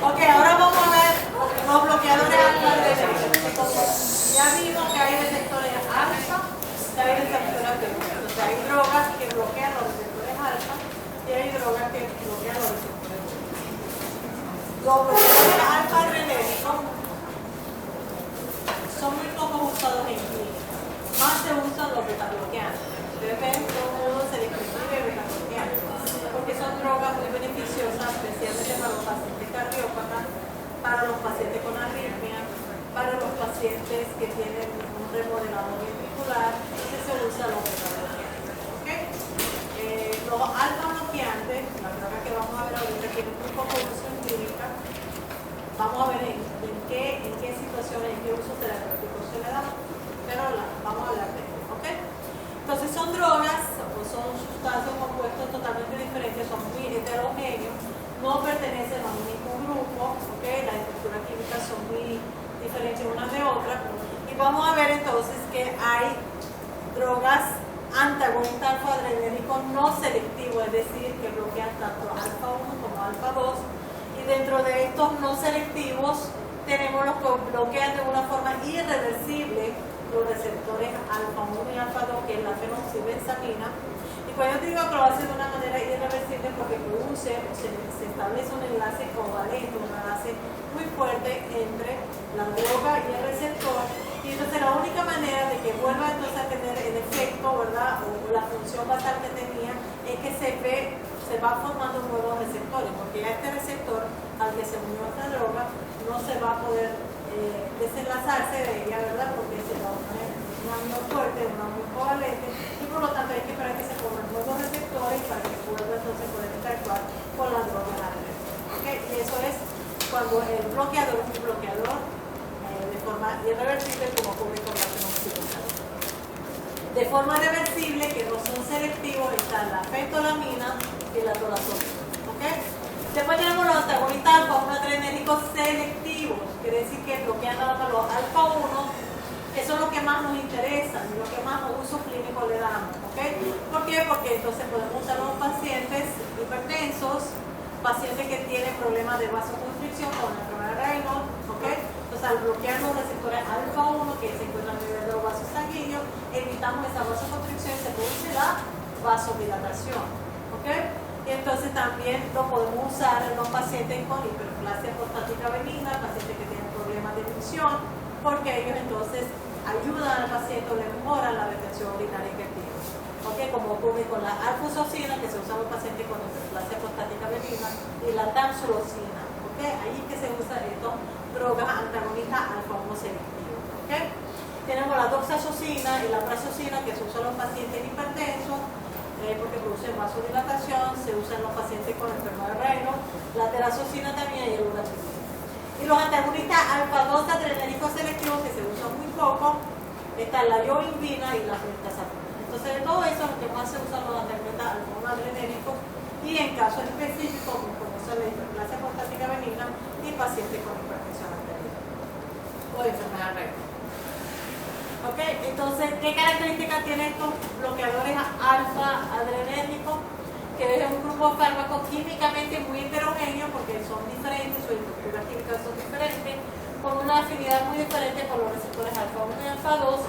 Ok, ahora vamos a ver los bloqueadores alfa-adrenérgicos. Ya vimos que hay receptores alfa, que hay receptores beta. Entonces hay drogas que bloquean los receptores alfa y hay drogas que bloquean los receptores beta. Los bloqueadores alfa-adrenérgicos son muy poco usados en clínica. Más se usan los beta-bloqueantes. Ustedes ven que uno se describe beta-bloqueantes porque son drogas muy beneficiosas, especialmente para los pacientes cardiópatas, para los pacientes con arritmia, para los pacientes que tienen un remodelado ventricular, que se usa los beta-bloqueantes. ¿Okay? Los alfa-bloqueantes, la droga que vamos a ver ahorita, tienen muy poco uso en clínica. Vamos a ver en qué situaciones, en qué uso terapéutico se le da, pero vamos a hablar de ello. ¿Okay? Entonces son drogas o son sustancias compuestos totalmente diferentes, son muy heterogéneos, no pertenecen a un mismo grupo, ¿okay? Las estructuras químicas son muy diferentes unas de otras. Y vamos a ver entonces que hay drogas antagonistas alfa-adrenérgicos no selectivos, es decir, que bloquean tanto alfa-1 como alfa-2. Y dentro de estos no selectivos tenemos los que bloquean de una forma irreversible los receptores alfa-1 y alfa-2, que es la fenoxibenzamina. Y cuando yo digo que lo hace de una manera irreversible, porque produce o se establece un enlace covalente, un enlace muy fuerte entre la droga y el receptor. Y entonces la única manera de que vuelva entonces a tener el efecto, ¿verdad? O la función basal que tenía, es que se va formando nuevos receptores, porque ya este receptor al que se unió esta droga no se va a poder desenlazarse de ella, ¿verdad? Porque se va a poner un amino fuerte, un amino covalente, y por lo tanto hay que esperar que se formen nuevos receptores para que vuelva entonces poder interactuar con la droga alérgica. ¿Okay? Y eso es cuando el bloqueador es un bloqueador de forma irreversible, como ocurre con la fenoxibenzamina. De forma reversible, que no son selectivos, están la fentolamina y la tolazomina. ¿Okay? Después tenemos los antagonistas alfa-1 adrenérgicos selectivos, quiere decir que bloquean nada más los alfa-1, que son los que más nos interesan y los que más uso clínico le damos. ¿Okay? ¿Por qué? Porque entonces podemos usar los pacientes hipertensos, pacientes que tienen problemas de vasoconstricción con la enfermedad de Raynaud. ¿Okay? Entonces, al bloquear los receptores alfa-1 que se encuentran a nivel de los vasos sanguíneos, evitamos esa vasoconstricción y se produce la vasodilatación. ¿Okay? Y entonces también lo podemos usar en los pacientes con hiperplasia prostática benigna, pacientes que tienen problemas de visión, porque ellos entonces ayudan al paciente o le mejoran la retención urinaria que tiene. ¿Okay? Como ocurre con la alfusocina, que se usa en los pacientes con hiperplasia prostática benigna, y la tamsulosina. ¿Okay? Ahí que se usa estas drogas antagonistas alfa-1 selectivos. ¿Okay? Tenemos la doxazosina y la prazosina, que se usan en los pacientes hipertensos, porque producen vasodilatación, se usa en los pacientes con enfermedad de Raynaud, la terazosina también y el uratriptil. Y los antagonistas alfa-2 adrenérgicos selectivos, que se usan muy poco, están la yoimbina y la flunitrazepina. Entonces, de todo eso, lo que más se usan los antagonistas alfa-1 adrenérgicos, y en casos específicos, como eso la hiperplasia prostática benigna y pacientes con hipertensión arterial o enfermedad de Raynaud. ¿Okay? Entonces, ¿qué características tienen estos bloqueadores alfa-adrenérgicos? Que es un grupo de fármacos químicamente muy heterogéneo, porque son diferentes, sus estructuras químicas son diferentes, con una afinidad muy diferente con los receptores alfa-1 y alfa-2.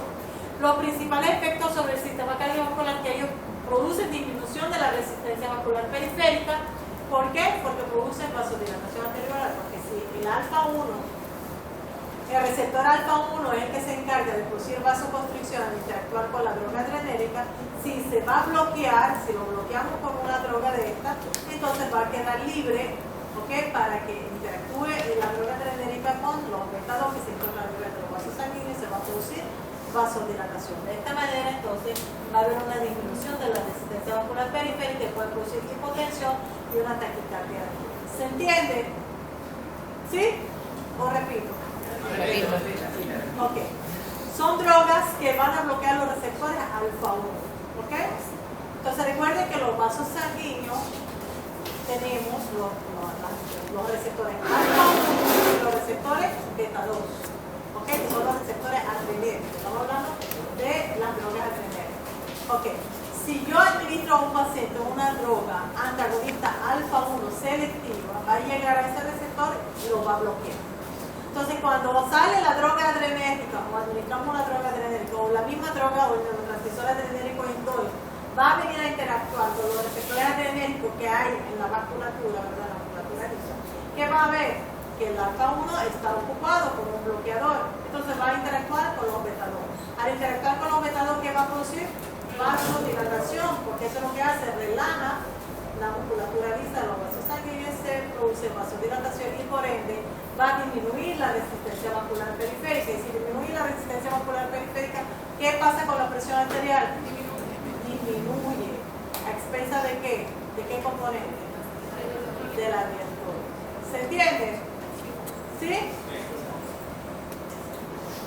Los principales efectos sobre el sistema cardiovascular, que ellos producen disminución de la resistencia vascular periférica. ¿Por qué? Porque producen vasodilatación arterial, porque si el alfa-1, el receptor alfa-1 es el que se encarga de producir vasoconstricción al interactuar con la droga adrenérgica. Si se va a bloquear, si lo bloqueamos con una droga de esta, entonces va a quedar libre, ¿okay? Para que interactúe la droga adrenérgica con los beta-2 que se encuentran a nivel de los vasos sanguíneos y se va a producir vasodilatación. De esta manera, entonces, va a haber una disminución de la resistencia vascular periférica que puede producir hipotensión y una taquicardia. ¿Se entiende? ¿Sí? ¿O repito? Ok. Son drogas que van a bloquear los receptores alfa-1. ¿Ok? Entonces recuerden que los vasos sanguíneos tenemos los receptores alfa-1 y los receptores beta-2. ¿Ok? Son los receptores adrenérgicos. Estamos hablando de las drogas adrenérgicas. Ok. Si yo administro a un paciente una droga antagonista alfa-1 selectiva, llegar a ese receptor y lo va a bloquear. Entonces, cuando sale la droga adrenérgica o administramos la droga adrenérgica o la misma droga o el neurotransmisor adrenérgico indol, va a venir a interactuar con los receptores adrenérgicos que hay en la vasculatura, ¿verdad? La vasculatura lisa. ¿Qué va a ver? Que el alfa 1 está ocupado como un bloqueador. Entonces va a interactuar con los beta 2. Al interactuar con los beta 2, ¿qué va a producir? Vasodilatación, porque eso es lo que hace, relaja la musculatura lisa, los vasos sanguíneos, se produce vasodilatación y por ende va a disminuir la resistencia vascular periférica. Y si disminuye la resistencia vascular periférica, ¿qué pasa con la presión arterial? Disminuye. ¿A expensa de qué? ¿De qué componente? De la diastole. ¿Se entiende? ¿Sí?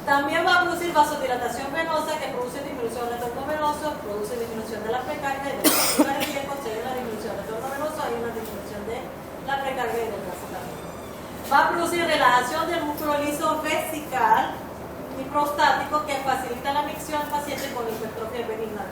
También va a producir vasodilatación venosa, que produce disminución del retorno venoso, produce disminución de la precarga y del gasto cardíaco. Si hay una disminución del retorno venoso, hay una disminución de la precarga y del gasto cardíaco. Va a producir relajación del músculo liso vesical y prostático, que facilita la micción del paciente con hipertrofia benigna.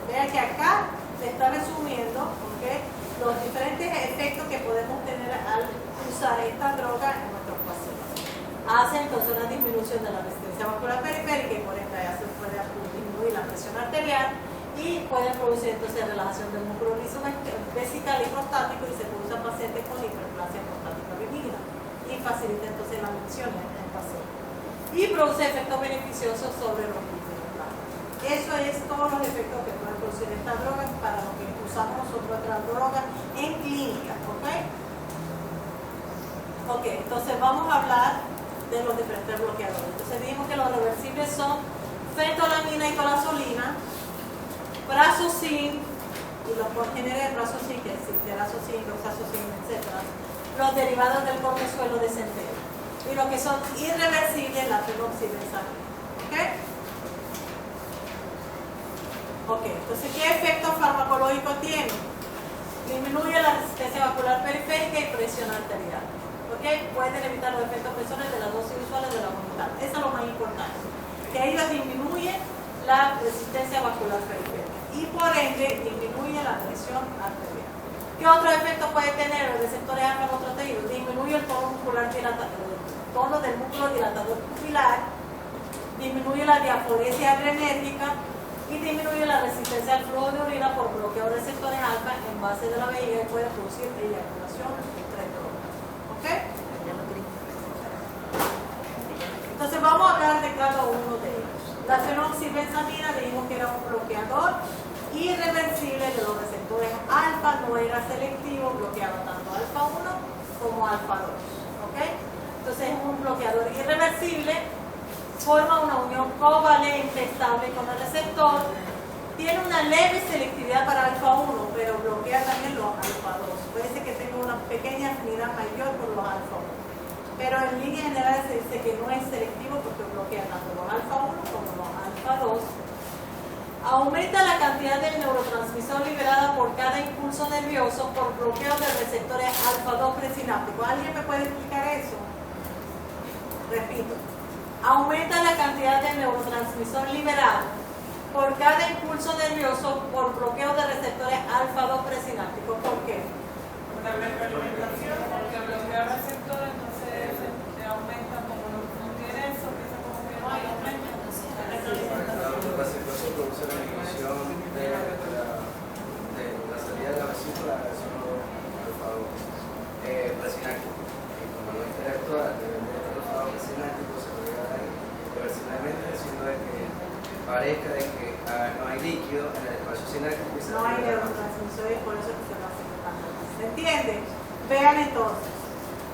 Vean que acá se está resumiendo, ¿okay?, los diferentes efectos que podemos tener al usar esta droga en nuestros pacientes. Hace entonces una disminución de la resistencia vascular periférica y por ende ya se puede disminuir la presión arterial y puede producir entonces relajación del músculo liso vesical y prostático y se produce en pacientes con hiperplasia prostática benigna y facilita entonces la micción en el paciente. Y produce efectos beneficiosos sobre los lípidos blancos. Eso es todos los efectos que pueden producir esta droga para lo que usamos nosotros otras drogas en clínica, ¿ok? Ok, entonces vamos a hablar de los diferentes bloqueadores. Entonces dijimos que los reversibles son fentolamina y colazolina, prazosin, y los congéneres prazosin, que existe prazosin, roxazosin, etc. Los derivados del cortisol de centeno. Y los que son irreversibles, la fenoxibenzamina. ¿Ok? Ok, entonces, ¿qué efecto farmacológico tiene? Disminuye la resistencia vascular periférica y presión arterial. ¿Ok? Pueden evitar los efectos presores de las dosis usuales de la voluntad. Eso es lo más importante. Que ellos disminuyen la resistencia vascular periférica y por ende disminuye la presión arterial. ¿Qué otro efecto puede tener los receptores alfa-nucleótidos? Disminuye el tono muscular dilatador, el tono del músculo dilatador pupilar, disminuye la diaforesia adrenérgica y disminuye la resistencia al flujo de orina por bloqueo de receptores alfa en base de la vejiga y puede producir eyaculación precoz. ¿Ok? Entonces vamos a hablar de cada uno de ellos. La fenoxibenzamina dijimos que era un bloqueador irreversible de los receptores alfa, no era selectivo, bloqueaba tanto alfa 1 como alfa 2. ¿Ok? Entonces es un bloqueador irreversible, forma una unión covalente estable con el receptor, tiene una leve selectividad para alfa 1, pero bloquea también los alfa 2. Puede ser que tenga una pequeña afinidad mayor por los alfa 1. Pero en línea general se dice que no es selectivo porque bloquea tanto los alfa 1 como los alfa 2. Aumenta la cantidad del neurotransmisor liberada por cada impulso nervioso por bloqueo de receptores alfa 2 presinápticos. ¿Alguien me puede explicar eso? Repito. Aumenta la cantidad de neurotransmisor liberado por cada impulso nervioso por bloqueo de receptores alfa 2 presinápticos. ¿Por qué? Por la retroalimentación, porque bloquea receptores, entonces se aumenta como no tiene eso, empieza como que no hay aumento. La circulación produce la inhibición de la salida de la vesícula, eso no alfa 2 presináptico. Y como no interactúa, debe de alfa 2 presináptico, se puede dar reversiblemente, diciendo de que parezca de que no hay líquido en el espacio sináptico. No hay neurotransmisores, por eso que se va afectando. ¿Se entiende? Vean entonces.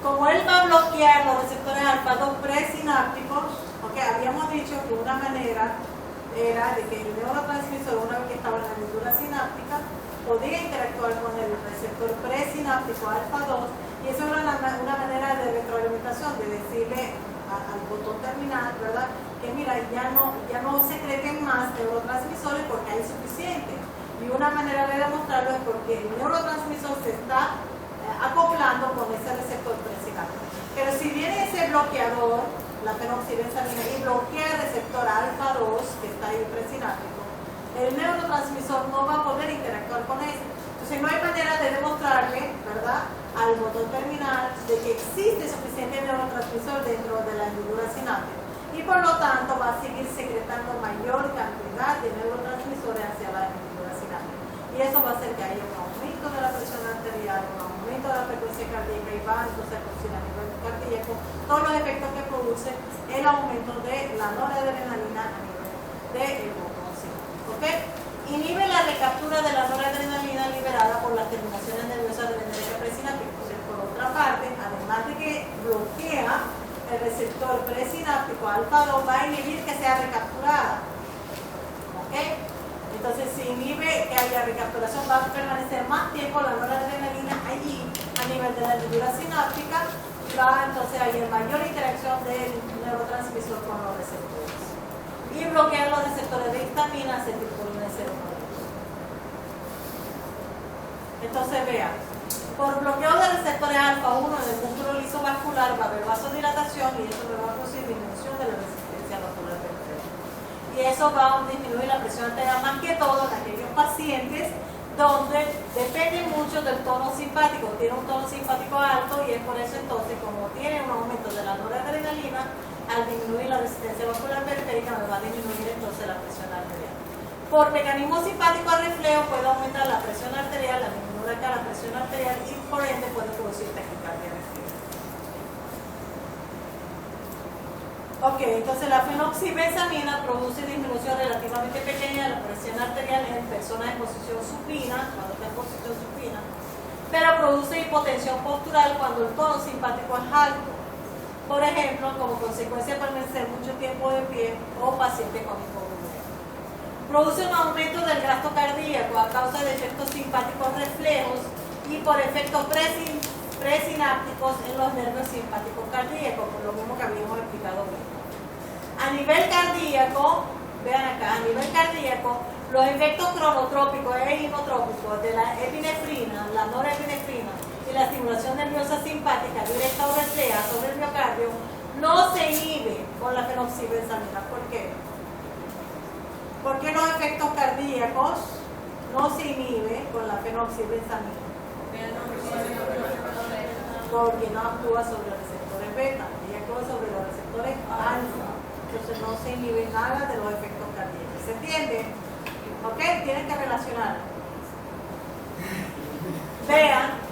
Como él va a bloquear los receptores alfa 2 presinápticos, okay, habíamos dicho que una manera era de que el neurotransmisor, una vez que estaba en la neurona sináptica, podía interactuar con el receptor presináptico alfa 2 y eso era una manera de retroalimentación, de decirle al botón terminal, ¿verdad? Que mira, ya no secreten más neurotransmisores porque hay suficiente. Y una manera de demostrarlo es porque el neurotransmisor se está acoplando con ese receptor presináptico. Pero si viene ese bloqueador, la fenoxibenzamina, y bloquea el receptor alfa 2 que está ahí presináptico, el neurotransmisor no va a poder interactuar con eso. Entonces no hay manera de demostrarle, ¿verdad?, al motor terminal de que existe suficiente neurotransmisor dentro de la hendidura sináptica y por lo tanto va a seguir secretando mayor cantidad de neurotransmisores hacia la hendidura sináptica. Y eso va a hacer que haya un aumento de la presión arterial, un aumento de la frecuencia cardíaca y va entonces a producir a nivel cardíaco todos los efectos que produce el aumento de la noradrenalina a nivel del motor sináptico. ¿Okay? Inhibe la recaptura de la noradrenalina liberada por las terminaciones nerviosas del endotelium presináptico. Por otra parte, además de que bloquea el receptor presináptico alfa 2, va a inhibir que sea recapturada. ¿Ok? Entonces, si inhibe que haya recapturación, va a permanecer más tiempo la noradrenalina allí a nivel de la hendidura sináptica y va entonces a haber mayor interacción del neurotransmisor con los receptores. Y bloquear los receptores de histamina, acetilcolina y serotonina. Entonces, vean, por bloqueo de receptores alfa 1 en el músculo liso vascular va a haber vasodilatación y eso me va a producir disminución de la resistencia vascular periférica. Y eso va a disminuir la presión arterial más que todo en aquellos pacientes donde depende mucho del tono simpático. Tiene un tono simpático alto y es por eso entonces, como tiene un aumento de la noradrenalina, al disminuir la resistencia vascular periférica me va a disminuir entonces la presión arterial. Por mecanismo simpático al reflejo puede aumentar la presión arterial, la disminuir acá la presión arterial y por ende puede producir taquicardia refleja. Ok, entonces la fenoxibenzamina produce disminución relativamente pequeña de la presión arterial en personas en posición supina, cuando está en posición supina, pero produce hipotensión postural cuando el tono simpático es alto. Por ejemplo, como consecuencia de permanecer mucho tiempo de pie o paciente con hipovolemia. Produce un aumento del gasto cardíaco a causa de efectos simpáticos reflejos y por efectos presinápticos en los nervios simpáticos cardíacos, por lo mismo que habíamos explicado bien. A nivel cardíaco, vean acá, a nivel cardíaco, los efectos cronotrópicos e inotrópicos de la epinefrina, la norepinefrina, y la estimulación nerviosa simpática directa o refleja sobre el miocardio no se inhibe con la fenoxibenzamina. ¿Por qué? Porque los efectos cardíacos no se inhiben con la fenoxibenzamina. Porque no actúa sobre los receptores beta, ella actúa sobre los receptores alfa. Entonces no se inhibe nada de los efectos cardíacos. ¿Se entiende? ¿Ok? Tienen que relacionar. Vean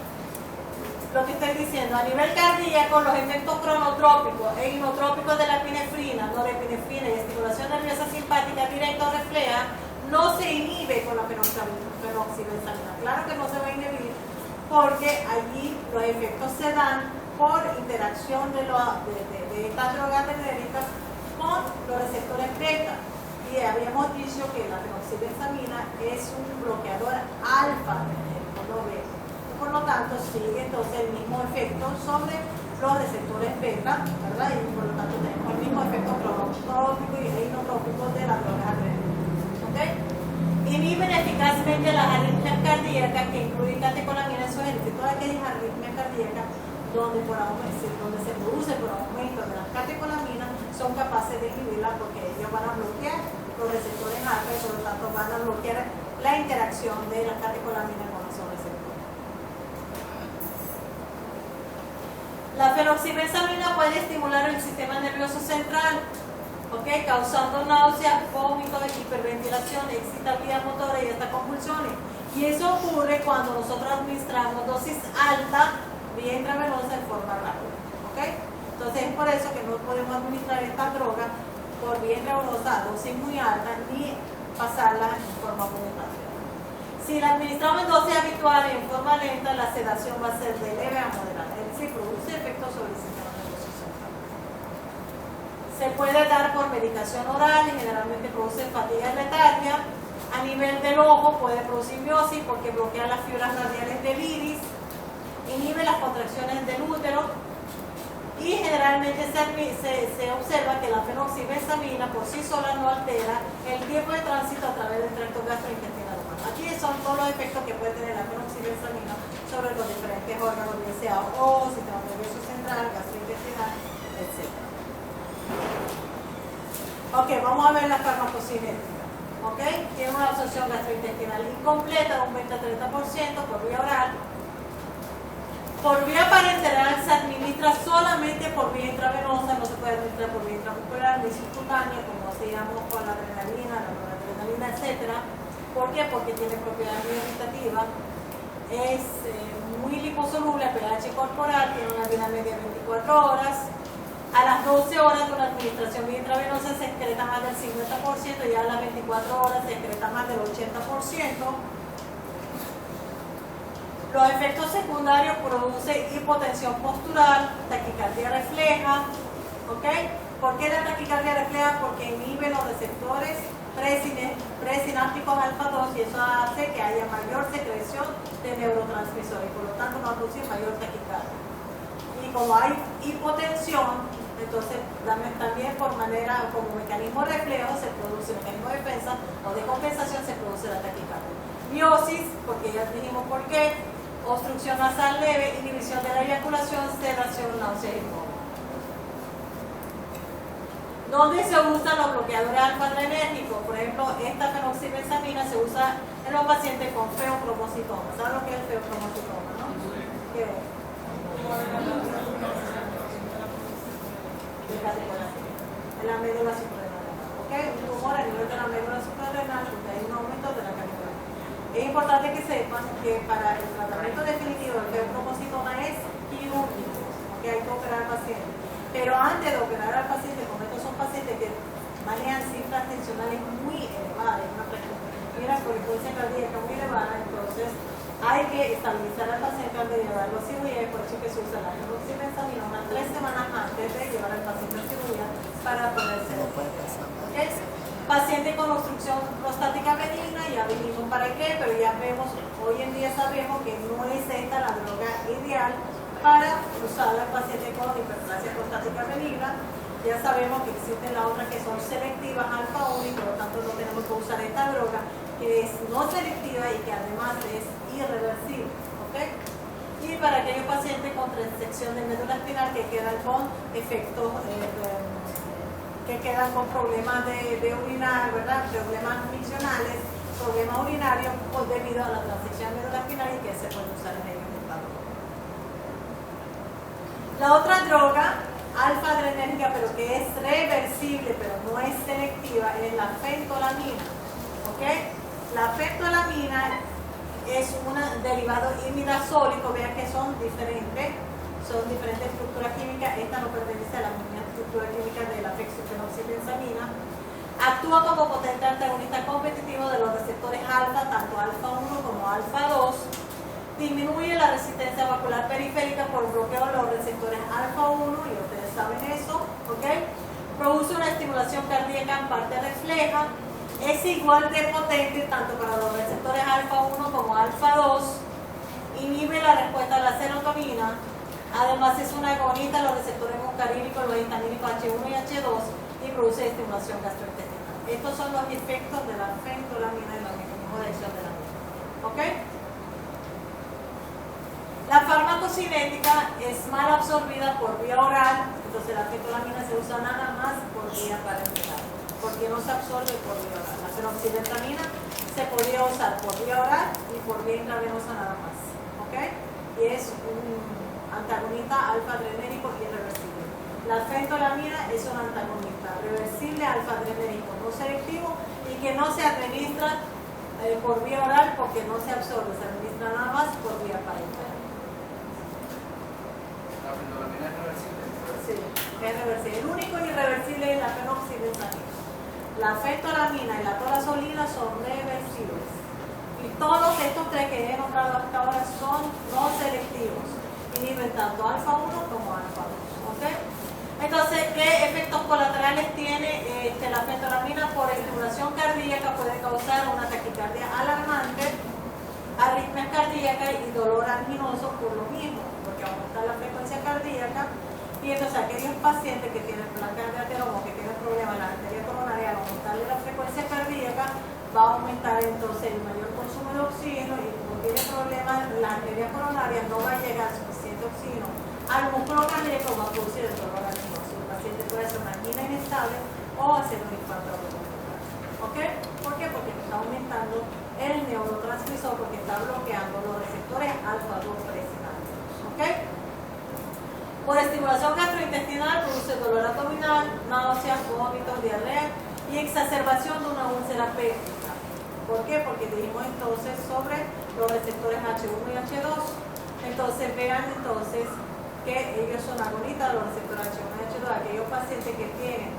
lo que estoy diciendo. A nivel cardíaco, los efectos cronotrópicos e inotrópicos de la epinefrina, norepinefrina y estimulación nerviosa simpática directa o refleja no se inhibe con la fenoxibenzamina. Claro que no se va a inhibir porque allí los efectos se dan por interacción de estas drogas genéricas con los receptores beta. Y habíamos dicho que la fenoxibenzamina es un bloqueador alfa del polo beta. Por lo tanto, sigue entonces el mismo efecto sobre los receptores beta, ¿verdad? Y por lo tanto tenemos el mismo efecto cronotrópico y inotrópico de las drogas adrenales. ¿Ok? Inhiben eficazmente las arritmias cardíacas que incluyen catecolamina. Eso es el efecto de aquellas arritmias cardíacas donde se produce por aumento de las catecolaminas, son capaces de inhibirlas porque ellos van a bloquear los receptores alfa y por lo tanto van a bloquear la interacción de las catecolaminas con esos receptores. La fenoxibenzamina puede estimular el sistema nervioso central, ¿okay? Causando náuseas, vómitos, hiperventilación, excitabilidad motora y hasta convulsiones. Y eso ocurre cuando nosotros administramos dosis alta vía intravenosa en forma rápida. ¿Okay? Entonces es por eso que no podemos administrar esta droga por vía intravenosa a dosis muy alta ni pasarla en forma muy rápida. Si la administramos en dosis habitual y en forma lenta, la sedación va a ser de leve a moderada. Es decir, produce efectos sobre el sistema nervioso central. Se puede dar por medicación oral y generalmente produce fatiga y letargia. A nivel del ojo puede producir miosis porque bloquea las fibras radiales del iris, inhibe las contracciones del útero y generalmente se observa que la fenoxibenzamina por sí sola no altera el tiempo de tránsito a través del tracto gastrointestinal humano. Aquí son todos los efectos que puede tener la fenoxibenzamina sobre los diferentes órganos, ya sea ojo, sistema nervioso central, gastrointestinal, etc. Ok, vamos a ver la farmacocinética. Ok, tiene una absorción gastrointestinal incompleta de un 20-30% por vía oral. Por vía parenteral se administra solamente por vía intravenosa, no se puede administrar por vía intramuscular ni subcutánea, como hacíamos con la adrenalina, la noradrenalina, etc. ¿Por qué? Porque tiene propiedades irritativas, es muy liposoluble, pH corporal, tiene una vida media de 24 horas. A las 12 horas con la administración vía intravenosa se excreta más del 50%, ya a las 24 horas se excreta más del 80%. Los efectos secundarios producen hipotensión postural, taquicardia refleja, ¿ok? ¿Por qué la taquicardia refleja? Porque inhibe los receptores presinápticos alfa-2 y eso hace que haya mayor secreción de neurotransmisores y por lo tanto va a producir mayor taquicardia. Y como hay hipotensión, entonces también como mecanismo de reflejo se produce, mecanismo de defensa o de compensación se produce la taquicardia. Miosis, porque ya dijimos por qué. Obstrucción nasal leve, inhibición de la eyaculación, sedación, náusea y vómito. ¿Dónde se usan los bloqueadores alfa-adrenérgicos? Por ejemplo, esta fenoxibenzamina se usa en los pacientes con feocromocitoma. ¿Saben lo que es el feocromocitoma, no? ¿Qué es? En la médula suprarrenal. ¿Ok? Un tumor a nivel de la médula suprarrenal, porque hay un aumento de la calidad. Es importante que sepan que para el tratamiento definitivo del feocromocitoma es quirúrgico, que hay que operar al paciente. Pero antes de operar al paciente, como estos son pacientes que manejan cifras tensionales muy elevadas, una frecuencia cardíaca muy elevada, entonces hay que estabilizar al paciente antes de llevarlo a cirugía, y por eso que se usa la fenoxibenzamina unas 3 semanas antes de llevar al paciente a cirugía para poderse ¿okay? Paciente con obstrucción prostática benigna, ya vinimos para qué, pero ya vemos, hoy en día sabemos que no es esta la droga ideal para usar al paciente con hiperplasia prostática benigna. Ya sabemos que existen las otras que son selectivas alfa-1 y por lo tanto no tenemos que usar esta droga que es no selectiva y que además es irreversible. ¿Okay? Y para aquellos pacientes con transección de médula espinal que quedan con efectos que quedan con problemas de urinar, ¿verdad? Problemas miccionales, problemas urinarios pues, debido a la transección de médula espinal y que se puede usar en ellos. La otra droga alfa-adrenérgica, pero que es reversible, pero no es selectiva, es la fentolamina. ¿Ok? La fentolamina es un derivado imidazólico, vean que son diferentes estructuras químicas. Esta no pertenece a la misma estructura química de la fenoxibenzamina. Actúa como potente antagonista competitivo de los receptores alfa, tanto alfa-1 como alfa-2. Disminuye la resistencia vascular periférica por bloqueo de los receptores alfa-1, y ustedes saben eso, ¿ok? Produce una estimulación cardíaca en parte refleja, es igual de potente tanto para los receptores alfa-1 como alfa-2, inhibe la respuesta a la serotonina, además es una agonista de los receptores muscarínicos, los histamínicos H1 y H2 y produce estimulación gastrointestinal. Estos son los efectos de la fentolamina y los mecanismos de acción de la misma, ¿ok? La farmacocinética es mal absorbida por vía oral, entonces la fentolamina se usa nada más por vía parenteral, porque no se absorbe por vía oral. La fenoxibenzamina se podría usar por vía oral y por vía intravenosa nada más, ¿ok? Y es un antagonista alfa-adrenérgico irreversible. La fentolamina es un antagonista reversible alfa-adrenérgico no selectivo y que no se administra por vía oral porque no se absorbe, se administra nada más por vía parenteral. ¿La fentolamina es reversible? Sí, es reversible. El único irreversible es la fenoxibenzamina. La fentolamina y la torazolina son reversibles. Y todos estos tres que he nombrado hasta ahora son no selectivos. Inhiben tanto alfa-1 como alfa-2. ¿Okay? Entonces, ¿qué efectos colaterales tiene la fentolamina? Por estimulación cardíaca puede causar una taquicardia alarmante, arritmias cardíacas y dolor anginoso por lo mismo, porque aumenta la frecuencia cardíaca. Y entonces aquellos pacientes que tienen placa de ateroma, que tienen problemas en la arteria coronaria, al aumentarle la frecuencia cardíaca, va a aumentar entonces el mayor consumo de oxígeno, y como tiene problemas la arteria coronaria, no va a llegar suficiente oxígeno al músculo cardíaco, va a producir el dolor anginoso. El paciente puede hacer una angina inestable o hacer un infarto aortoventricular. ¿Ok? ¿Por qué? Porque está aumentando el neurotransmisor, porque está bloqueando los receptores alfa-2 presinápticos. ¿Ok? Por estimulación gastrointestinal produce dolor abdominal, náuseas, vómitos, diarrea y exacerbación de una úlcera péptica. ¿Por qué? Porque dijimos entonces sobre los receptores H1 y H2. Entonces vean entonces que ellos son agonitas, los receptores H1 y H2. Aquellos pacientes que tienen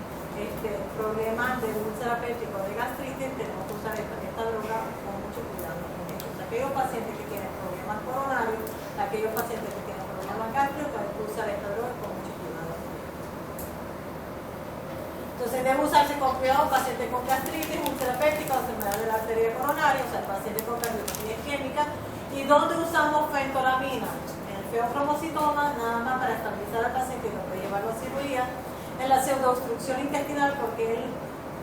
problemas de úlcera péptica o de gastritis, tenemos que usar esta droga con mucho cuidado. Entonces, aquellos pacientes que tienen problemas coronarios, aquellos pacientes que tienen problemas gástricos, hay que usar esta droga con mucho cuidado. Entonces debe usarse con cuidado pacientes con gastritis, úlcera péptica o enfermedad de la arteria coronaria, o sea, pacientes con cardiopatía isquémica. ¿Y dónde usamos fentolamina? En el feocromocitoma, nada más para estabilizar al paciente y después llevarlo a cirugía. En la pseudoobstrucción intestinal, porque él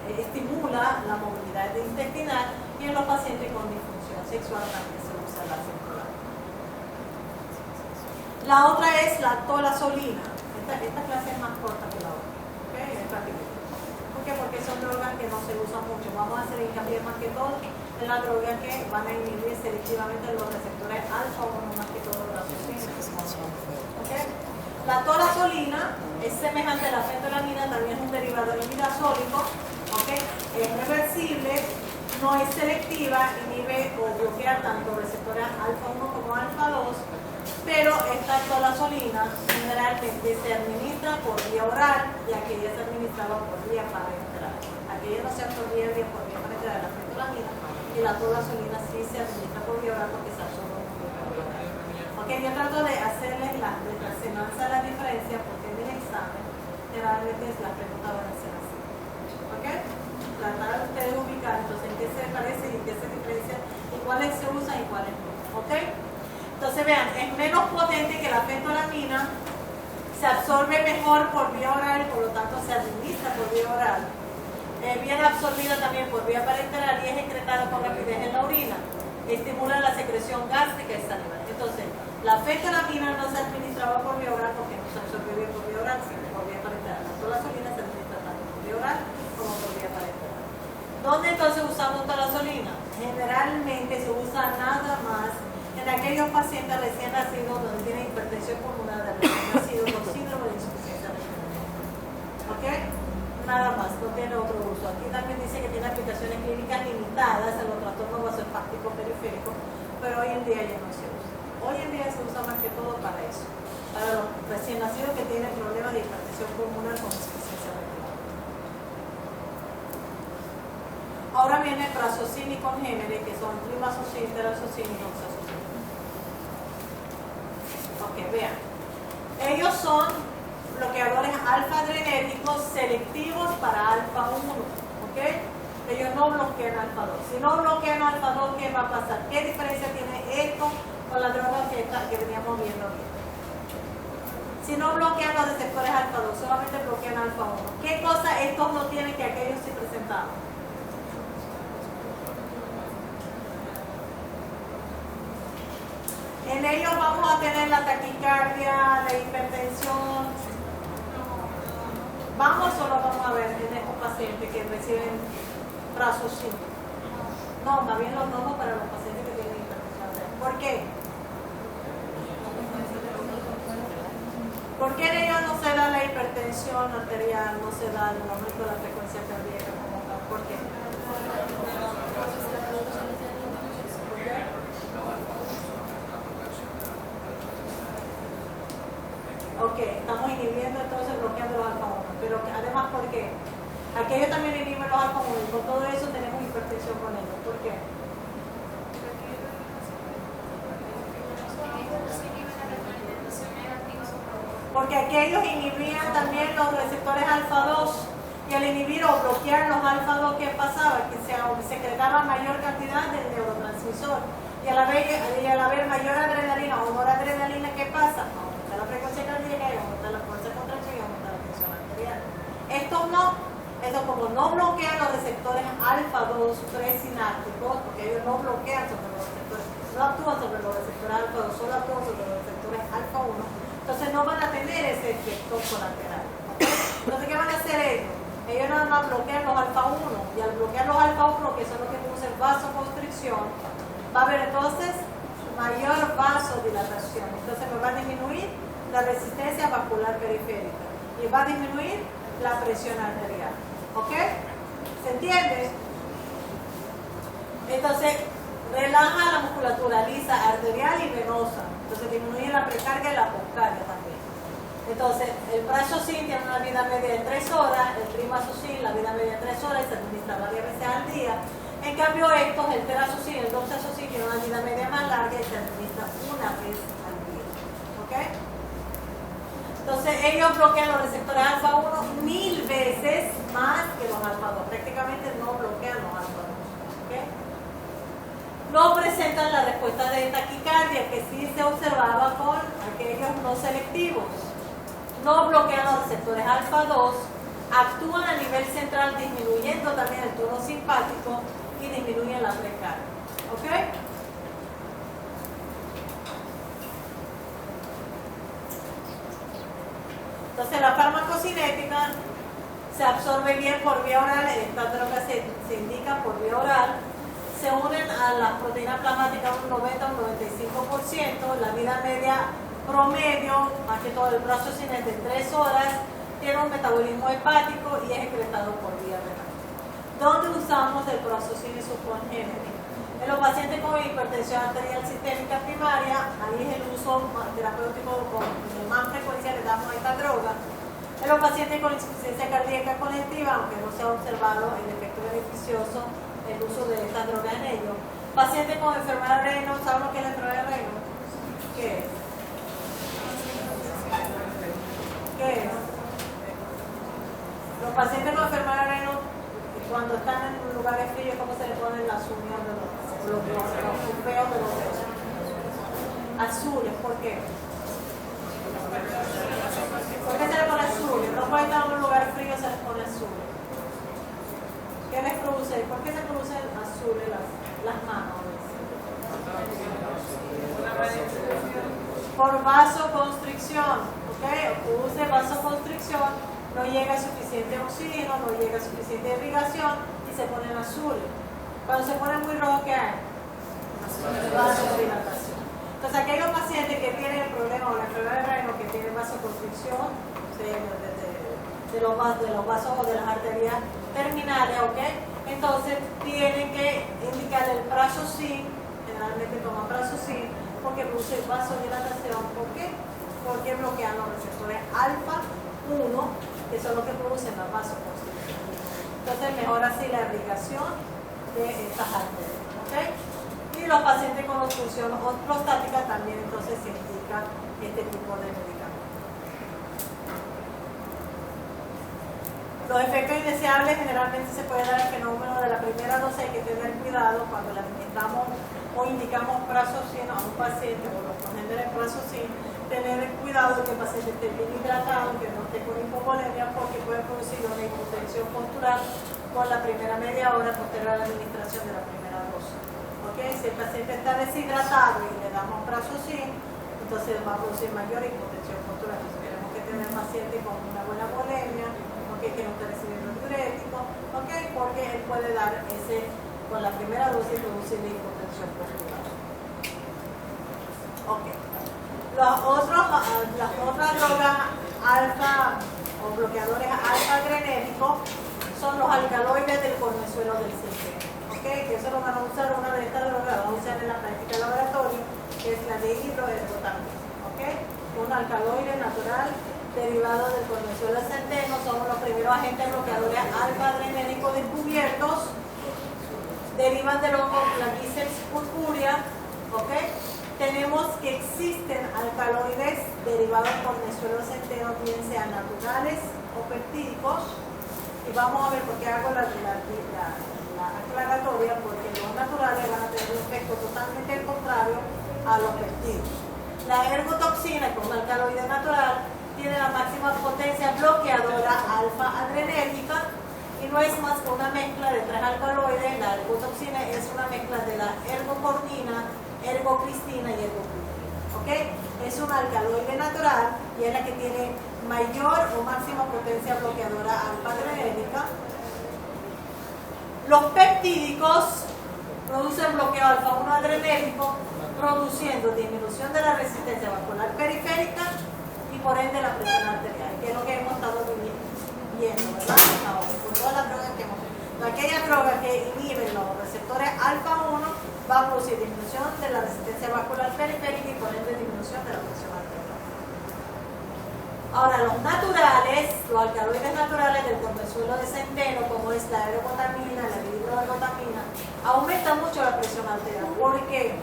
estimula la movilidad intestinal, y en los pacientes con disfunción sexual también se usa la fentolamina. La otra es la tolazolina. Esta clase es más corta que la otra, ¿okay? Es rapidito. ¿Por qué? Porque son drogas que no se usan mucho. Vamos a hacer hincapié más que todo en las drogas que van a inhibir selectivamente los receptores alfa 1 más que todo la tolazolina. ¿Okay? La tolazolina es semejante a la fentolamina, también es un derivado del imidazólico, ¿okay? Es reversible, no es selectiva, inhibe o bloquea tanto receptores alfa 1 como alfa 2, pero esta tolazolina generalmente se administra por vía oral y aquella se administraba por vía parenteral. Aquella no se absorbía bien por vía parenteral, la fentolamina, y la tolazolina sí se administra por vía oral porque se absorbe por vía parenteral. Okay, yo trato de hacerles la enseñanza de la diferencia porque en el examen generalmente las preguntas van a ser así. ¿Ok? Tratar de ustedes ubicar entonces en qué se parecen y qué se diferencian y cuáles se usan y cuáles no. ¿Ok? Entonces vean, es menos potente que la fentolamina, se absorbe mejor por vía oral, por lo tanto se administra por vía oral. Viene absorbida también por vía parenteral y es excretada con rapidez en la orina. Estimula la secreción gástrica y salival. Entonces, la fentolamina no se administraba por vía oral porque no se absorbe bien por vía oral, sino por vía parenteral. La tolazolina se administra tanto por vía oral como por vía parenteral. ¿Dónde entonces usamos tolazolina? Generalmente se usa nada más en aquellos pacientes recién nacidos donde tienen hipertensión pulmonar de recién nacidos con síndrome de insuficiencia renal. ¿Ok? Nada más, no tiene otro uso. Aquí también dice que tiene aplicaciones clínicas limitadas en los trastornos vasohepáticos periféricos, pero hoy en día ya no se usa. Hoy en día se usa más que todo para eso, para los recién nacidos que tienen problemas de hipertensión pulmonar con insuficiencia renal. Ahora viene prazosina y congénere, que son trimazosina, terasosina y oxazosina. Ok, vean. Ellos son bloqueadores alfa-adrenérgicos selectivos para alfa 1, ¿ok? Ellos no bloquean alfa 2. Si no bloquean alfa 2, ¿qué va a pasar? ¿Qué diferencia tiene esto con la droga que veníamos viendo aquí? Si no bloquean los receptores alfa 2, solamente bloquean alfa 1. ¿Qué cosa estos no tienen que aquellos sí presentaban? En ellos vamos a tener la taquicardia, la hipertensión. ¿Vamos o lo vamos a ver en estos pacientes que reciben prazosina? No, más bien los no para los pacientes que tienen hipertensión. ¿Por qué? ¿Por qué en ellos no se da la hipertensión arterial, no se da el aumento de la frecuencia cardíaca como tal? ¿Por qué? Ok, estamos inhibiendo entonces bloqueando los alfa 1, pero además ¿por qué? Aquellos también inhiben los alfa 1 y con todo eso tenemos hipertensión con ellos. ¿Por qué? Porque aquellos inhibían también los receptores alfa 2 y al inhibir o bloquear los alfa 2, ¿qué pasaba? Que se secretaba mayor cantidad del neurotransmisor y al haber mayor adrenalina o noradrenalina, ¿qué pasa? Aumenta la frecuencia cardíaca y aumenta la fuerza de contracción y aumenta la tensión arterial. Estos como no bloquean los receptores alfa 2 presinápticos, porque ellos no bloquean sobre los receptores, no actúan sobre los receptores alfa 2, solo actúan sobre los receptores alfa 1, entonces no van a tener ese efecto colateral. Entonces, ¿qué van a hacer ellos? Ellos nada más bloquean los alfa 1 y al bloquear los alfa 1, que son los que producen vasoconstricción, va a haber entonces mayor vasodilatación. Entonces me va a disminuir la resistencia vascular periférica y va a disminuir la presión arterial. ¿Ok? ¿Se entiende? Entonces, relaja la musculatura lisa, arterial y venosa. Entonces, disminuye la precarga y la poscarga también. Entonces, el prazosin tiene una vida media de 3 horas, el trimazocin la vida media de 3 horas y se administra varias veces al día. En cambio, estos, el terazocin, el doxazocin, tiene una vida media más larga y se administra una vez al día. ¿Ok? Entonces, ellos bloquean los receptores alfa 1 1000 veces más que los alfa 2. Prácticamente no bloquean los alfa 2. ¿Ok? No presentan la respuesta de taquicardia que sí se observaba con aquellos no selectivos. No bloquean los receptores alfa 2, actúan a nivel central disminuyendo también el tono simpático y disminuyen la precarga. ¿Ok? Entonces la farmacocinética se absorbe bien por vía oral, estas drogas se indican por vía oral, se unen a las proteínas plasmáticas un 90 o un 95%, la vida media promedio, más que todo el prazosin es de 3 horas, tiene un metabolismo hepático y es excretado por vía renal. ¿Dónde usamos el prazosin y su congénero? En los pacientes con hipertensión arterial sistémica primaria, ahí es el uso terapéutico con más frecuencia, le damos esta droga. En los pacientes con insuficiencia cardíaca congestiva, aunque no se ha observado el efecto beneficioso, el uso de esta droga en ellos. Pacientes con enfermedad de Raynaud, ¿saben lo que es la enfermedad de Raynaud? ¿Qué es? ¿Qué es? Los pacientes con enfermedad de Raynaud, cuando están en lugares fríos, ¿cómo se les ponen las uñas de los feos de los dedos? Azules, ¿por qué? ¿Por qué se les pone azules? No puede estar en un lugar frío, se les pone azules. ¿Qué les produce? ¿Por qué se producen azules las manos? Por vasoconstricción, ¿ok? Produce vasoconstricción, no llega suficiente oxígeno, no llega suficiente irrigación y se ponen azules. Cuando se pone muy rojo, ¿qué hay? Vasodilatación. Entonces, aquellos pacientes que tienen el problema o la enfermedad de Raynaud que tienen vasoconstricción de los vasos o de las arterias terminales, ¿ok? Entonces, tienen que indicar el prazosin, generalmente toman prazosin, porque produce vasodilatación. ¿Por qué? Porque bloquean los receptores alfa 1, que son los que producen la vasoconstricción. Entonces, mejora así la irrigación de estas arterias, ¿ok? Y los pacientes con obstrucción prostática también entonces se indica este tipo de medicamentos. Los efectos indeseables generalmente se puede dar el fenómeno de la primera dosis, hay que tener cuidado cuando le administramos o indicamos prazosin a un paciente o los congéneres prazosin, tener cuidado de que el paciente esté bien hidratado, que no esté con hipovolemia, porque puede producir una hipotensión postural con la primera media hora posterior a la administración de la primera dosis. ¿Okay? Si el paciente está deshidratado y le damos prazosin, entonces va a producir mayor hipotensión postural. Entonces tenemos que tener paciente con una buena volemia, que no esté recibiendo el diurético, porque él puede dar con la primera dosis producir la hipotensión postural. Las otras drogas alfa o bloqueadores alfa-adrenérgicos son los alcaloides del cornezuelo del sistema. Que eso lo van a usar, una de estas drogas la vamos a usar en la práctica de laboratorio, que es la de hidroergotamina. Un alcaloide natural derivado del cornezuelo del centeno, son los primeros agentes bloqueadores alfa-adrenéricos descubiertos, derivan del hongo Plagiceps purpurea. Tenemos que existen alcaloides derivados del cornezuelo del centeno, bien sean naturales o peptídicos, y vamos a ver por qué hago la aclaratoria, porque los naturales van a tener un efecto totalmente contrario a los peptídicos. La ergotoxina, que es un alcaloide natural, tiene la máxima potencia bloqueadora alfa-adrenérgica y no es más que una mezcla de 3 alcaloides. La ergotoxina es una mezcla de la ergocornina, ergocristina y ergocritina. Es un alcaloide natural y es la que tiene mayor o máxima potencia bloqueadora alfa-adrenérgica. Los peptídicos producen bloqueo alfa-1 adrenérgico, produciendo disminución de la resistencia vascular periférica por ende la presión arterial, que es lo que hemos estado viendo, ¿verdad? Ahora, por todas las drogas que hemos visto. Aquellas drogas que inhiben los receptores alfa 1 va a producir disminución de la resistencia vascular periférica y por ende disminución de la presión arterial. Ahora, los naturales, los alcaloides naturales del consuelo de centeno, como es la ergotamina, la dihidroergotamina, aumentan mucho la presión arterial. ¿Por qué?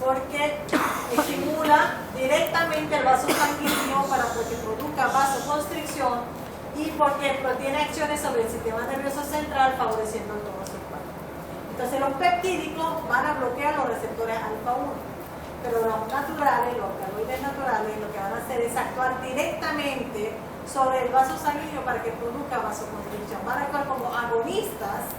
Porque estimula directamente el vaso sanguíneo para que produzca vasoconstricción y porque tiene acciones sobre el sistema nervioso central favoreciendo el tono simpático. Entonces los peptídicos van a bloquear los receptores alfa 1, pero los naturales, los alcaloides naturales, lo que van a hacer es actuar directamente sobre el vaso sanguíneo para que produzca vasoconstricción. Van a actuar como agonistas,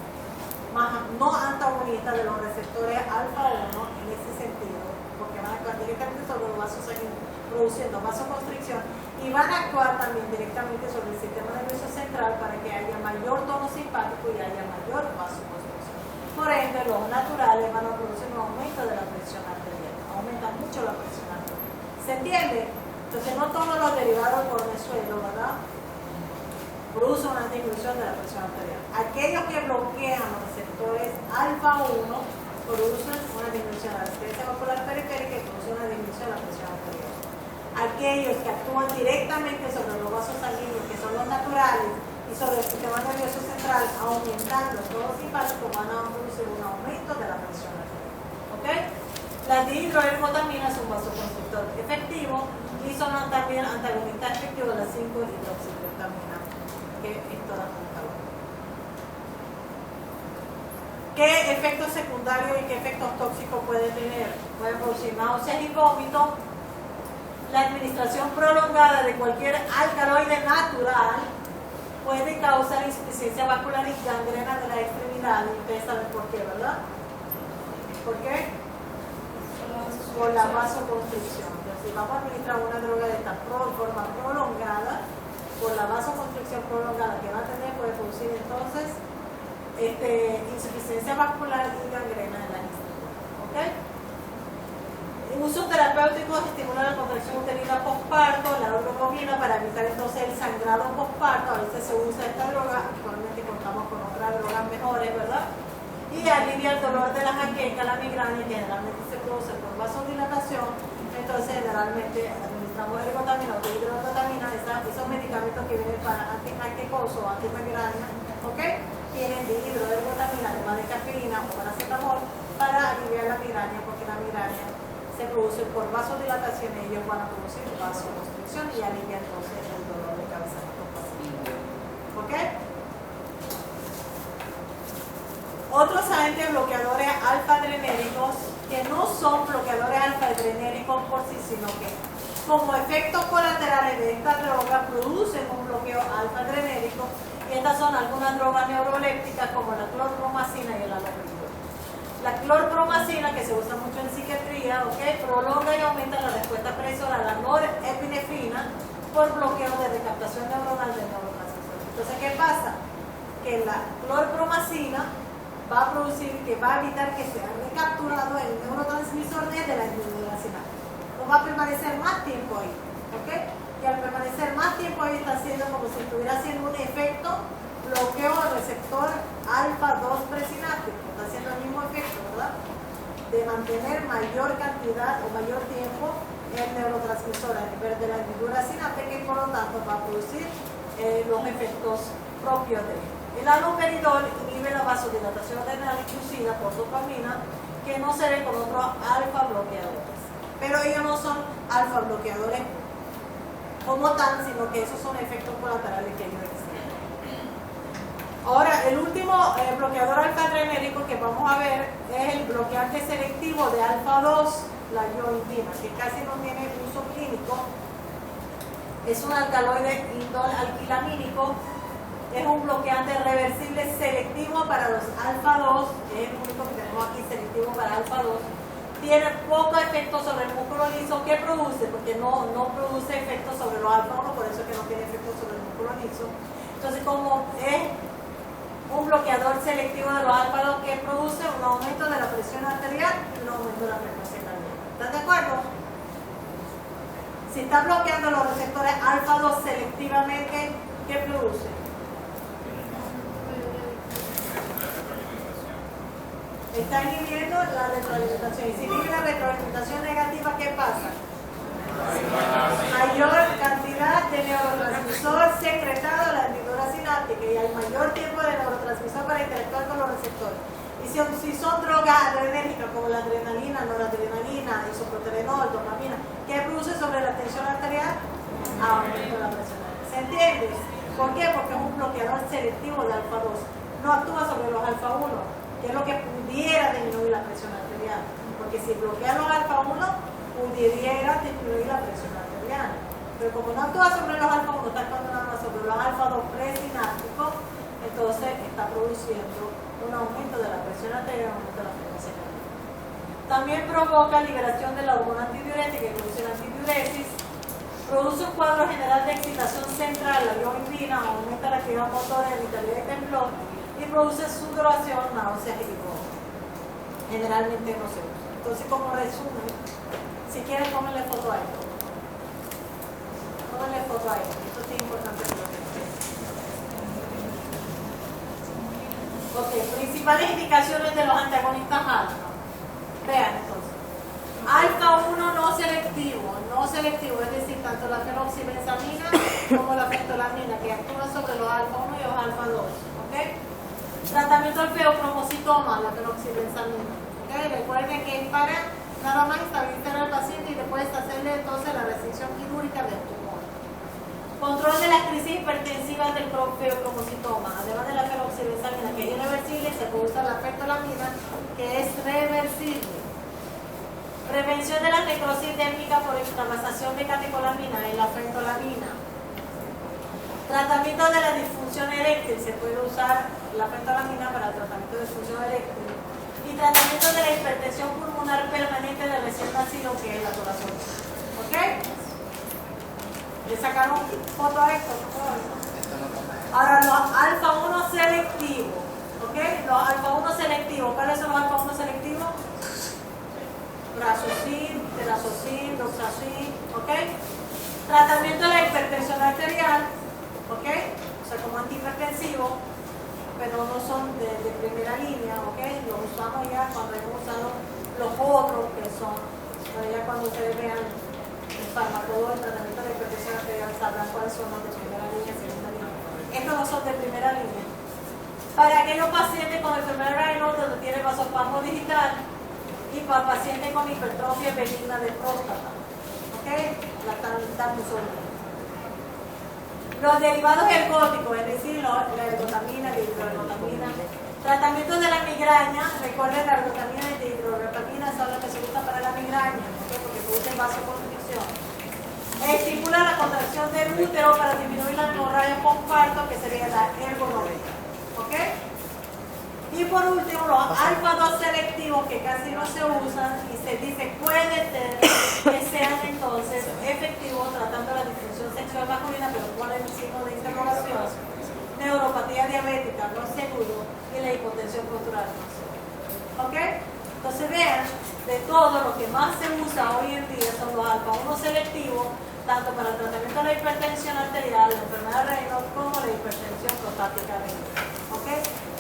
más no antagonistas de los receptores alfa 1 en ese sentido, porque van a actuar directamente sobre los vasos sanguíneos produciendo vasoconstricción y van a actuar también directamente sobre el sistema nervioso central para que haya mayor tono simpático y haya mayor vasoconstricción. Por ende, los naturales van a producir un aumento de la presión arterial, aumentan mucho la presión arterial. ¿Se entiende? Entonces, no todos los derivados por suelo, ¿verdad?, producen una disminución de la presión arterial. Aquellos que bloquean los receptores alfa 1 producen una disminución de la resistencia vascular periférica y producen una disminución de la presión arterial. Aquellos que actúan directamente sobre los vasos sanguíneos, que son los naturales, y sobre el sistema nervioso central, aumentando el tono simpático, van a producir un aumento de la presión arterial. ¿Ok? La dihidroergotamina es un vasoconstrictor efectivo y son también antagonistas efectivos de la 5-hidroxiprotamina, que es toda junta. ¿Qué efectos secundarios y qué efectos tóxicos puede tener? Puede producir náuseas y vómitos. La administración prolongada de cualquier alcaloide natural puede causar insuficiencia vascular y gangrena de la extremidad. Ustedes saben por qué, ¿verdad? ¿Por qué? Por la vasoconstricción. Entonces, si vamos a administrar una droga de esta forma prolongada, por la vasoconstricción prolongada que va a tener, puede producir entonces insuficiencia vascular y gangrena de la extremidad. ¿Ok? Uso terapéutico estimula la contracción uterina postparto, la urogomina para evitar entonces el sangrado postparto. A veces se usa esta droga, actualmente contamos con otras drogas mejores, ¿verdad? Y alivia el dolor de la jaqueca, la migraña, que generalmente se produce por vasodilatación. Entonces generalmente administramos ergotamina o dihidroergotamina, esos medicamentos que vienen para antijaquecoso o antimigraña, ¿ok? Tienen dihidroergotamina, además de cafeína o paracetamol, para aliviar la migraña, porque la migraña se produce por vasodilatación y ellos van a producir vasoconstricción y alivia entonces el dolor de cabeza en estos pacientes. ¿Ok? Otros agentes bloqueadores alfa-adrenérgicos que no son bloqueadores alfa-adrenérgicos por sí, sino que como efectos colaterales de esta droga producen un bloqueo alfa-adrenérgico, y estas son algunas drogas neurolépticas como la clorpromacina y el alopridol. La clorpromacina, que se usa mucho en psiquiatría, prolonga y aumenta la respuesta presoral a la norepinefrina por bloqueo de recaptación neuronal de neurotransmisores. Entonces, ¿qué pasa? Que la clorpromacina va a producir, que va a evitar que sea recapturado el neurotransmisor desde la envoltura sináptica. No va a permanecer más tiempo ahí, ¿ok? Y al permanecer más tiempo ahí está haciendo como si estuviera haciendo un efecto bloqueo al receptor alfa 2 presináptico. Está haciendo el mismo efecto, ¿verdad? De mantener mayor cantidad o mayor tiempo el neurotransmisor a nivel de la hendidura sináptica y por lo tanto va a producir los efectos propios de él. El haloperidol inhibe la vasodilatación adrenal inducida por dopamina, que no se ve con otros alfa bloqueadores. Pero ellos no son alfa bloqueadores como tal, sino que esos son efectos colaterales que ellos existen. Ahora, el último bloqueador alfa-adrenérgico que vamos a ver es el bloqueante selectivo de alfa 2, la yoindina, que casi no tiene uso clínico. Es un alcaloide indol alquilamínico. Es un bloqueante reversible selectivo para los alfa 2, que es el único que tenemos aquí selectivo para alfa 2. Tiene poco efecto sobre el músculo liso. ¿Qué produce? Porque no produce efecto sobre los alfa 1, por eso es que no tiene efecto sobre el músculo liso. Entonces, como es un bloqueador selectivo de los alfa 2 que produce un aumento de la presión arterial y un aumento de la frecuencia cardíaca. ¿Están de acuerdo? Si está bloqueando los receptores alfa 2 selectivamente, ¿qué produce? Está inhibiendo la retroalimentación. Y si inhibe la retroalimentación negativa, ¿qué pasa? Mayor cantidad de neurotransmisor secretado a la hendidura sináptica y hay mayor tiempo de neurotransmisor para interactuar con los receptores. Y si son drogas adrenérgicas como la adrenalina, noradrenalina, isoproterenol, dopamina, ¿qué produce sobre la tensión arterial? Aumento de la presión arterial. ¿Se entiende? ¿Por qué? Porque es un bloqueador selectivo de alfa 2. No actúa sobre los alfa 1, que es lo que pudiera disminuir la presión arterial. Porque si bloquea los alfa 1, pudiera disminuir la presión arterial. Pero como no actúa sobre los alfa 1, está actuando nada más sobre los alfa 2 presinápticos, entonces está produciendo un aumento de la presión arterial y un aumento de la frecuencia cardíaca. También provoca liberación de la hormona antidiurética que produce la antidiuresis, produce un cuadro general de excitación central, la bioimbina, aumenta la actividad motora, vitalidad y temblor, y produce sudoración, náuseas y vómitos. Generalmente no se usa. Entonces, como resumen, si quieren, pónganle foto a esto. Pónganle foto a esto. Esto sí es importante que lo vean. Ok, principales indicaciones de los antagonistas alfa. Vean entonces. Alfa 1 no selectivo, es decir, tanto la fenoxibenzamina como la fentolamina, que actúan sobre los alfa 1 y los alfa 2. ¿Ok? Tratamiento del feocromocitoma, la fenoxibenzamina. ¿Ok? Recuerden que es para nada más estabilizar al paciente y después hacerle entonces la restricción quirúrgica del tumor. Control de las crisis hipertensivas del feocromocitoma, además de la fenoxibenzamina, que es irreversible, se puede usar la fentolamina, que es reversible. Prevención de la necrosis dérmica por inflamación de catecolamina en la fentolamina. Tratamiento de la disfunción eréctil, se puede usar la fentolamina para el tratamiento de disfunción eréctil. Y tratamiento de la hipertensión pulmonar permanente de recién nacido, que es la torazolina. ¿Ok? ¿Le sacaron foto a esto? Ahora, los alfa 1 selectivos. ¿Ok? Los alfa 1 selectivos. ¿Cuáles son los alfa 1 selectivos? Prazosin, terazosin, doxazin. ¿Ok? Tratamiento de la hipertensión arterial. ¿Ok? O sea, como antihipertensivo, pero no son de primera línea. ¿Ok? Los usamos ya cuando hemos usado los otros que son, ya cuando ustedes vean el fármaco, el tratamiento de la hipertensión arterial, sabrán cuáles son los de primera línea y segunda línea. Estos no son de primera línea. Para aquellos pacientes con enfermedad Raynaud donde tiene vasospasmo digital y para pacientes con hipertrofia benigna de próstata. ¿Ok? La tamoxifeno. Los derivados ergóticos, es decir, la ergotamina, la hidroergotamina. Tratamiento de la migraña, recuerden la ergotamina y la hidroergotamina son las que se usan para la migraña, ¿okay? Porque producen vasoconstricción. Estimula la contracción del útero para disminuir la hemorragia postparto, que sería la ergonomía. ¿Ok? Y por último, los alfa 2 selectivos, que casi no se usan y se dice puede ser que sean entonces efectivos tratando la disfunción sexual masculina, pero con el signo de interrogación, neuropatía diabética no seguro y la hipotensión postural no seguro. ¿Ok? Entonces vean, de todo lo que más se usa hoy en día son los alfa 1 selectivos, tanto para el tratamiento de la hipertensión arterial, la enfermedad Raynaud, como la hipertensión prostática renal. ¿Ok?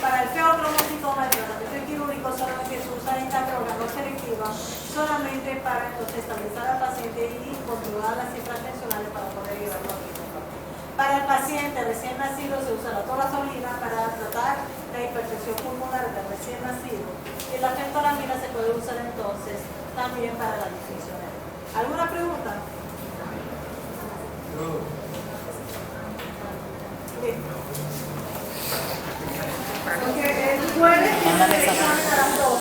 Para el feocromocitoma, el tratamiento quirúrgico solamente se usa esta droga no selectiva, solamente para entonces estabilizar al paciente y controlar las cifras tensionales para poder llevarlo a quirófano. Para el paciente recién nacido se usa la torazolina para tratar la hipertensión pulmonar del recién nacido y la fentolamina se puede usar entonces también para la disfunción eréctil. ¿Alguna pregunta?